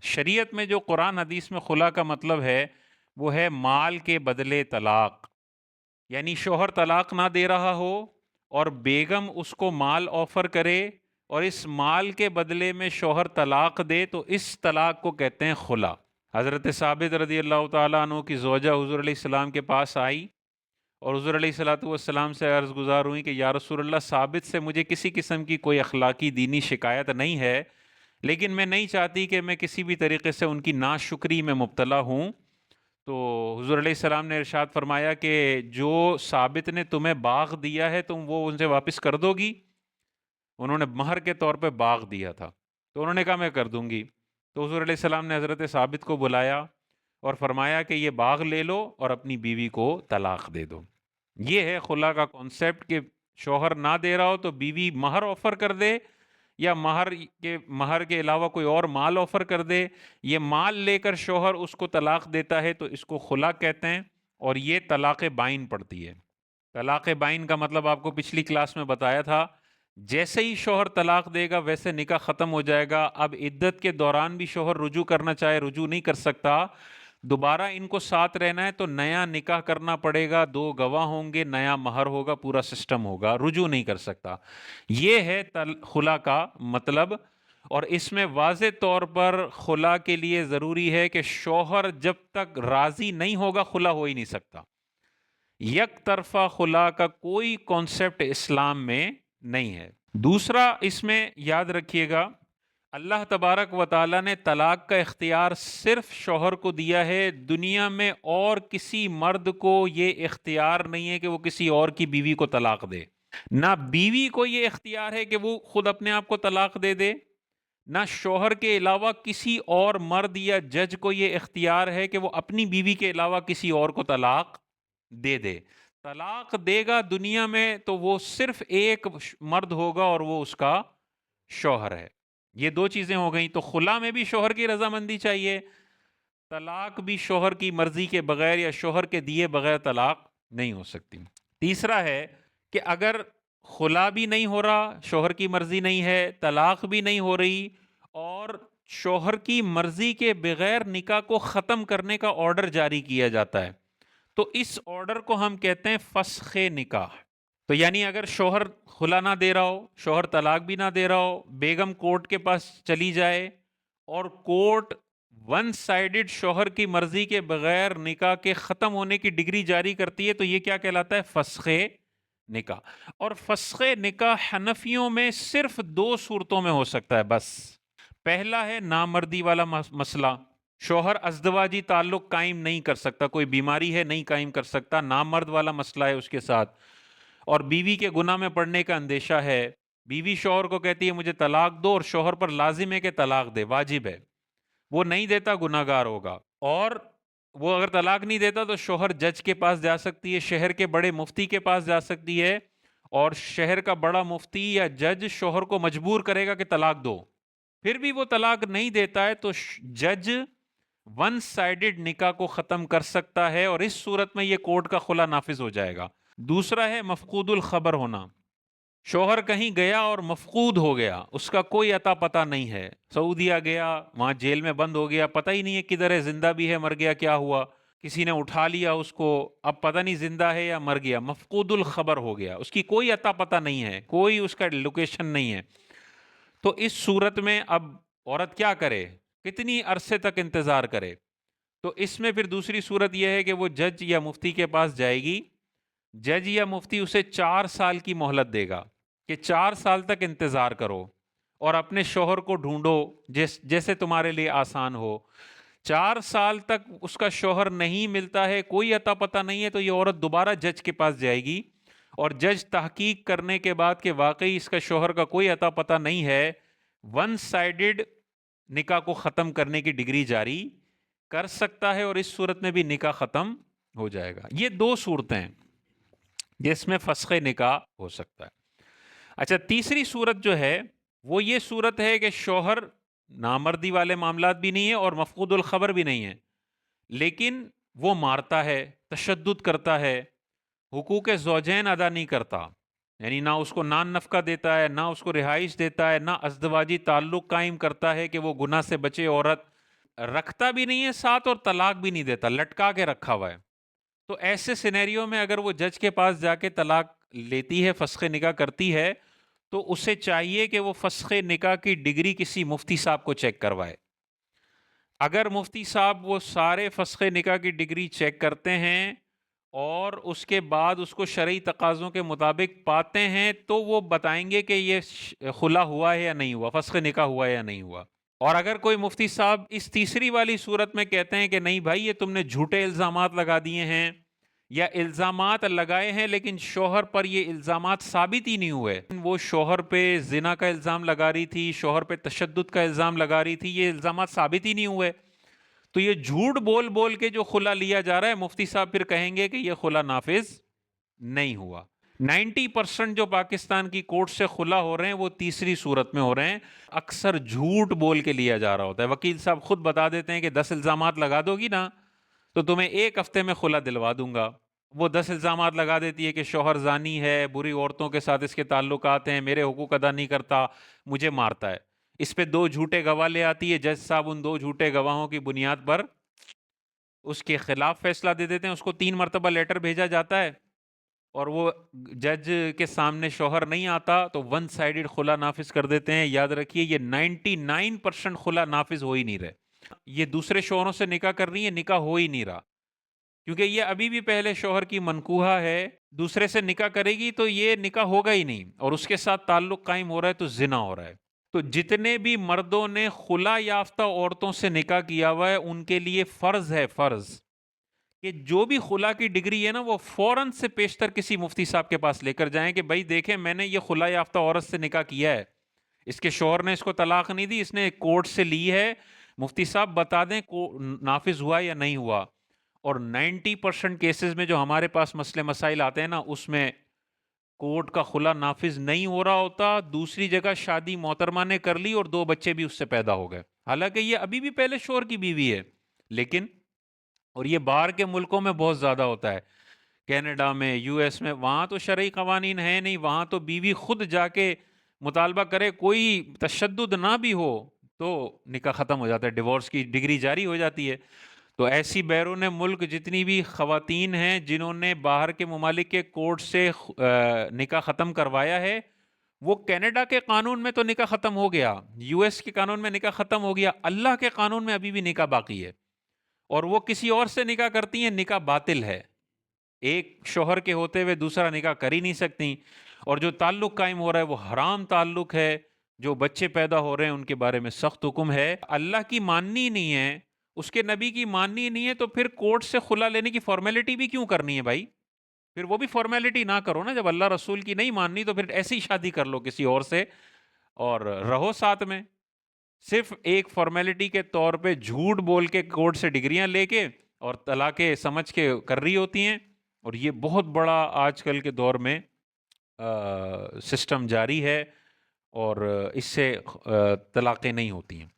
شریعت میں جو قرآن حدیث میں خلا کا مطلب ہے وہ ہے مال کے بدلے طلاق، یعنی شوہر طلاق نہ دے رہا ہو اور بیگم اس کو مال آفر کرے اور اس مال کے بدلے میں شوہر طلاق دے تو اس طلاق کو کہتے ہیں خلا۔ حضرت ثابت رضی اللہ تعالیٰ عنہ کی زوجہ حضور علیہ السلام کے پاس آئی اور حضور علیہ الصلاۃ والسلام سے عرض گزار ہوئی کہ یا رسول اللہ، ثابت سے مجھے کسی قسم کی کوئی اخلاقی دینی شکایت نہیں ہے، لیکن میں نہیں چاہتی کہ میں کسی بھی طریقے سے ان کی ناشکری میں مبتلا ہوں۔ تو حضور علیہ السلام نے ارشاد فرمایا کہ جو ثابت نے تمہیں باغ دیا ہے تم وہ ان سے واپس کر دو گی؟ انہوں نے مہر کے طور پہ باغ دیا تھا، تو انہوں نے کہا میں کر دوں گی۔ تو حضور علیہ السلام نے حضرت ثابت کو بلایا اور فرمایا کہ یہ باغ لے لو اور اپنی بیوی کو طلاق دے دو۔ یہ ہے خلا کا کانسیپٹ کہ شوہر نہ دے رہا ہو تو بیوی مہر آفر کر دے، یا مہر کے علاوہ کوئی اور مال آفر کر دے، یہ مال لے کر شوہر اس کو طلاق دیتا ہے تو اس کو خلا کہتے ہیں، اور یہ طلاق بائن پڑتی ہے۔ طلاق بائن کا مطلب آپ کو پچھلی کلاس میں بتایا تھا، جیسے ہی شوہر طلاق دے گا ویسے نکاح ختم ہو جائے گا۔ اب عدت کے دوران بھی شوہر رجوع کرنا چاہے رجوع نہیں کر سکتا، دوبارہ ان کو ساتھ رہنا ہے تو نیا نکاح کرنا پڑے گا، دو گواہ ہوں گے، نیا مہر ہوگا، پورا سسٹم ہوگا، رجوع نہیں کر سکتا۔ یہ ہے خلا کا مطلب، اور اس میں واضح طور پر خلا کے لیے ضروری ہے کہ شوہر جب تک راضی نہیں ہوگا خلا ہو ہی نہیں سکتا۔ یک طرفہ خلا کا کوئی کانسیپٹ اسلام میں نہیں ہے۔ دوسرا اس میں یاد رکھیے گا، اللہ تبارک و تعالیٰ نے طلاق کا اختیار صرف شوہر کو دیا ہے، دنیا میں اور کسی مرد کو یہ اختیار نہیں ہے کہ وہ کسی اور کی بیوی کو طلاق دے۔ نہ بیوی کو یہ اختیار ہے کہ وہ خود اپنے آپ کو طلاق دے دے، نہ شوہر کے علاوہ کسی اور مرد یا جج کو یہ اختیار ہے کہ وہ اپنی بیوی کے علاوہ کسی اور کو طلاق دے دے۔ طلاق دے گا دنیا میں تو وہ صرف ایک مرد ہوگا اور وہ اس کا شوہر ہے۔ یہ دو چیزیں ہو گئیں، تو خلا میں بھی شوہر کی رضامندی چاہیے، طلاق بھی شوہر کی مرضی کے بغیر یا شوہر کے دیے بغیر طلاق نہیں ہو سکتی۔ تیسرا ہے کہ اگر خلا بھی نہیں ہو رہا، شوہر کی مرضی نہیں ہے، طلاق بھی نہیں ہو رہی، اور شوہر کی مرضی کے بغیر نکاح کو ختم کرنے کا آرڈر جاری کیا جاتا ہے، تو اس آرڈر کو ہم کہتے ہیں فسخ نکاح۔ تو یعنی اگر شوہر خلا نہ دے رہا ہو، شوہر طلاق بھی نہ دے رہا ہو، بیگم کورٹ کے پاس چلی جائے اور کورٹ ون سائیڈڈ شوہر کی مرضی کے بغیر نکاح کے ختم ہونے کی ڈگری جاری کرتی ہے، تو یہ کیا کہلاتا ہے؟ فسخ نکاح۔ اور فسخ نکاح حنفیوں میں صرف دو صورتوں میں ہو سکتا ہے بس۔ پہلا ہے نامردی والا مسئلہ، شوہر ازدواجی تعلق قائم نہیں کر سکتا، کوئی بیماری ہے نہیں قائم کر سکتا، نامرد والا مسئلہ ہے اس کے ساتھ، اور بیوی کے گناہ میں پڑنے کا اندیشہ ہے، بیوی شوہر کو کہتی ہے مجھے طلاق دو، اور شوہر پر لازم ہے کہ طلاق دے، واجب ہے، وہ نہیں دیتا گناہ گار ہوگا۔ اور وہ اگر طلاق نہیں دیتا تو شوہر جج کے پاس جا سکتی ہے، شہر کے بڑے مفتی کے پاس جا سکتی ہے، اور شہر کا بڑا مفتی یا جج شوہر کو مجبور کرے گا کہ طلاق دو، پھر بھی وہ طلاق نہیں دیتا ہے تو جج ون سائیڈڈ نکاح کو ختم کر سکتا ہے، اور اس صورت میں یہ کورٹ کا خلا نافذ ہو جائے گا۔ دوسرا ہے مفقود الخبر ہونا، شوہر کہیں گیا اور مفقود ہو گیا، اس کا کوئی اتا پتہ نہیں ہے، سعودیہ گیا، وہاں جیل میں بند ہو گیا، پتہ ہی نہیں ہے کدھر ہے، زندہ بھی ہے مر گیا، کیا ہوا، کسی نے اٹھا لیا اس کو، اب پتہ نہیں زندہ ہے یا مر گیا، مفقود الخبر ہو گیا، اس کی کوئی اتا پتہ نہیں ہے، کوئی اس کا لوکیشن نہیں ہے۔ تو اس صورت میں اب عورت کیا کرے، کتنی عرصے تک انتظار کرے؟ تو اس میں پھر دوسری صورت یہ ہے کہ وہ جج یا مفتی کے پاس جائے گی، جج یا مفتی اسے 4 سال کی مہلت دے گا کہ 4 سال تک انتظار کرو اور اپنے شوہر کو ڈھونڈو جیسے تمہارے لیے آسان ہو۔ 4 سال تک اس کا شوہر نہیں ملتا ہے، کوئی اتا پتہ نہیں ہے، تو یہ عورت دوبارہ جج کے پاس جائے گی، اور جج تحقیق کرنے کے بعد کہ واقعی اس کا شوہر کا کوئی اتا پتہ نہیں ہے، ون سائیڈڈ نکاح کو ختم کرنے کی ڈگری جاری کر سکتا ہے، اور اس صورت میں بھی نکاح ختم ہو جائے گا۔ یہ دو صورتیں ہیں جس میں فسخ نکاح ہو سکتا ہے۔ اچھا، تیسری صورت جو ہے وہ یہ صورت ہے کہ شوہر نامردی والے معاملات بھی نہیں ہے اور مفقود الخبر بھی نہیں ہے، لیکن وہ مارتا ہے، تشدد کرتا ہے، حقوق زوجین ادا نہیں کرتا، یعنی نہ اس کو نان نفقہ دیتا ہے، نہ اس کو رہائش دیتا ہے، نہ ازدواجی تعلق قائم کرتا ہے کہ وہ گناہ سے بچے عورت، رکھتا بھی نہیں ہے ساتھ اور طلاق بھی نہیں دیتا، لٹکا کے رکھا ہوا ہے. تو ایسے سینیریو میں اگر وہ جج کے پاس جا کے طلاق لیتی ہے، فسخ نکاح کرتی ہے، تو اسے چاہیے کہ وہ فسخ نکاح کی ڈگری کسی مفتی صاحب کو چیک کروائے. اگر مفتی صاحب وہ سارے فسخ نکاح کی ڈگری چیک کرتے ہیں اور اس کے بعد اس کو شرعی تقاضوں کے مطابق پاتے ہیں، تو وہ بتائیں گے کہ یہ خلا ہوا ہے یا نہیں ہوا، فسخ نکاح ہوا ہے یا نہیں ہوا. اور اگر کوئی مفتی صاحب اس تیسری والی صورت میں کہتے ہیں کہ نہیں بھائی، یہ تم نے جھوٹے الزامات لگا دیے ہیں، یا الزامات لگائے ہیں لیکن شوہر پر یہ الزامات ثابت ہی نہیں ہوئے، وہ شوہر پہ زنا کا الزام لگا رہی تھی، شوہر پہ تشدد کا الزام لگا رہی تھی، یہ الزامات ثابت ہی نہیں ہوئے، تو یہ جھوٹ بول بول کے جو خلا لیا جا رہا ہے، مفتی صاحب پھر کہیں گے کہ یہ خلا نافذ نہیں ہوا. 90% جو پاکستان کی کورٹ سے خلا ہو رہے ہیں وہ تیسری صورت میں ہو رہے ہیں، اکثر جھوٹ بول کے لیا جا رہا ہوتا ہے. وکیل صاحب خود بتا دیتے ہیں کہ 10 الزامات لگا دو گی نا تو تمہیں 1 ہفتے میں خلا دلوا دوں گا. وہ 10 الزامات لگا دیتی ہے کہ شوہر زانی ہے، بری عورتوں کے ساتھ اس کے تعلقات ہیں، میرے حقوق ادا نہیں کرتا، مجھے مارتا ہے. اس پہ 2 جھوٹے گواہ لے آتی ہے، جج صاحب ان 2 جھوٹے گواہوں کی بنیاد پر اس کے خلاف فیصلہ دے دیتے ہیں. اس کو 3 مرتبہ لیٹر بھیجا جاتا ہے اور وہ جج کے سامنے شوہر نہیں آتا تو 1 سائیڈڈ خلا نافذ کر دیتے ہیں. یاد رکھیے یہ 99% خلا نافذ ہو ہی نہیں رہے. یہ دوسرے شوہروں سے نکاح کر رہی ہے، نکاح ہو ہی نہیں رہا، کیونکہ یہ ابھی بھی پہلے شوہر کی منکوحہ ہے. دوسرے سے نکاح کرے گی تو یہ نکاح ہوگا ہی نہیں، اور اس کے ساتھ تعلق قائم ہو رہا ہے تو زنا ہو رہا ہے. تو جتنے بھی مردوں نے خلا یافتہ عورتوں سے نکاح کیا ہوا ہے ان کے لیے فرض ہے، فرض کہ جو بھی خلا کی ڈگری ہے نا وہ فوراً سے پیشتر کسی مفتی صاحب کے پاس لے کر جائیں کہ بھائی دیکھیں میں نے یہ خلا یافتہ عورت سے نکاح کیا ہے، اس کے شوہر نے اس کو طلاق نہیں دی، اس نے کورٹ سے لی ہے، مفتی صاحب بتا دیں نافذ ہوا یا نہیں ہوا. اور 90% کیسز میں جو ہمارے پاس مسئلے مسائل آتے ہیں نا اس میں کورٹ کا خلا نافذ نہیں ہو رہا ہوتا، دوسری جگہ شادی محترمہ نے کر لی اور 2 بچے بھی اس سے پیدا ہو گئے، حالانکہ یہ ابھی بھی پہلے شوہر کی بیوی ہے. لیکن اور یہ باہر کے ملکوں میں بہت زیادہ ہوتا ہے، کینیڈا میں، یو ایس میں، وہاں تو شرعی قوانین ہیں نہیں، وہاں تو بیوی خود جا کے مطالبہ کرے، کوئی تشدد نہ بھی ہو تو نکاح ختم ہو جاتا ہے، ڈیورس کی ڈگری جاری ہو جاتی ہے. تو ایسی بیرون ملک جتنی بھی خواتین ہیں جنہوں نے باہر کے ممالک کے کورٹ سے نکاح ختم کروایا ہے، وہ کینیڈا کے قانون میں تو نکاح ختم ہو گیا، یو ایس کے قانون میں نکاح ختم ہو گیا، اللہ کے قانون میں ابھی بھی نکاح باقی ہے، اور وہ کسی اور سے نکاح کرتی ہیں، نکاح باطل ہے. ایک شوہر کے ہوتے ہوئے دوسرا نکاح کر ہی نہیں سکتی، اور جو تعلق قائم ہو رہا ہے وہ حرام تعلق ہے. جو بچے پیدا ہو رہے ہیں ان کے بارے میں سخت حکم ہے. اللہ کی ماننی نہیں ہے، اس کے نبی کی ماننی نہیں ہے، تو پھر کورٹ سے خلا لینے کی فارمیلٹی بھی کیوں کرنی ہے بھائی؟ پھر وہ بھی فارمیلٹی نہ کرو نا، جب اللہ رسول کی نہیں ماننی تو پھر ایسی شادی کر لو کسی اور سے اور رہو ساتھ میں. صرف ایک فارمیلٹی کے طور پہ جھوٹ بول کے کورٹ سے ڈگریاں لے کے اور طلاقیں سمجھ کے کر رہی ہوتی ہیں، اور یہ بہت بڑا آج کل کے دور میں سسٹم جاری ہے، اور اس سے طلاقیں نہیں ہوتی ہیں.